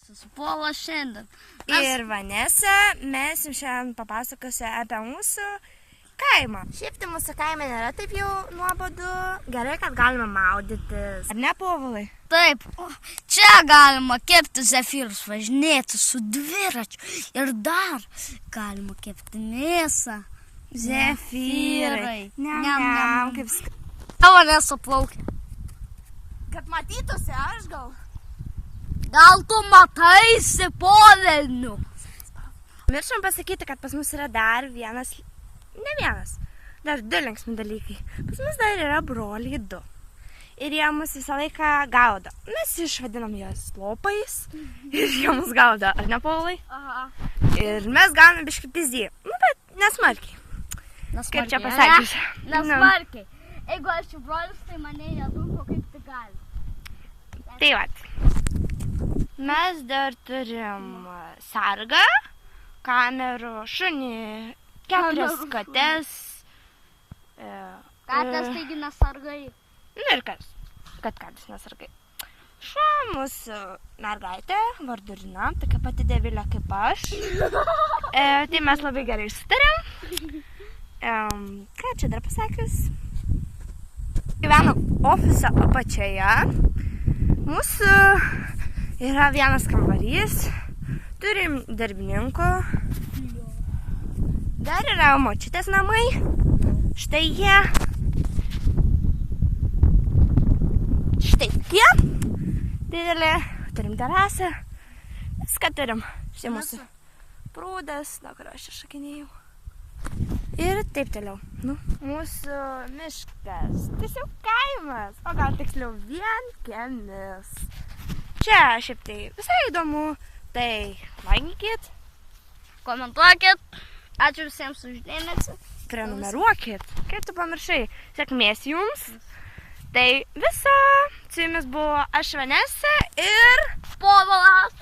Su Pola šiandien. Ir Vanesa, mes jums šiandien papasakosiu apie mūsų kaimą. Šiaip tai mūsų kaime nėra taip jau nuobodu. Gerai, kad galime maudytis. Ar ne, Povilai? Taip, čia galima kepti zefyrus, važinėti su dviračiu ir dar galima kepti mėsą. Zefyrai. Niam, kaip Tavo nesuplaukia. kad matytųsi, aš gal. Gal tu mataisi po velnių? Miršom pasakyti, kad pas mus yra dar vienas, ne vienas, dar du linksmi dalykai. Pas mus dar yra broliai du. Ir jie mus visą laiką gaudo. Mes išvadinam juos lopais ir jie mus gaudo, ar ne, Paulai? Aha. Ir mes gaunam biškį pizdį. Nu, bet nesmarkiai. Kaip čia pasakysiu? Nesmarkiai. Jeigu aš jų brolis, tai mane jie dumpo kaip tik gali. Tai vat. Mes dar turim sargą, kamerų, šunį, 4 kates. Katės taigi nesargai. Nu ir kas? Kad katės nesargai. Šuo mūsų mergaitė, vardu Rina, tokia pati devilė kaip aš. Tai mes labai gerai sutarėm. Ką čia dar pasakius? Gyvenam ofiso apačioje. Mūsų yra vienas kambarys. Turim darbininkų. Dar yra močiutės namai. Štai jie. Štai tokie. Didelė. Turim terasą. Viską turim. Štai mūsų prūdas, nuo kurio aš čia šakinėjau. Ir taip toliau. Nu, mūsų miškas. Tiesiog kaimas. O gal tiksliau vienkiemis. Čia šiaip tai visai įdomu. Tai laikykit. Komentuokit. Ačiū visiems už dėmesį. Prenumeruokit. Kaip tu pamiršai? Sėkmės jums. Tai viso. Su jumis buvo aš Vanesa ir Povilas.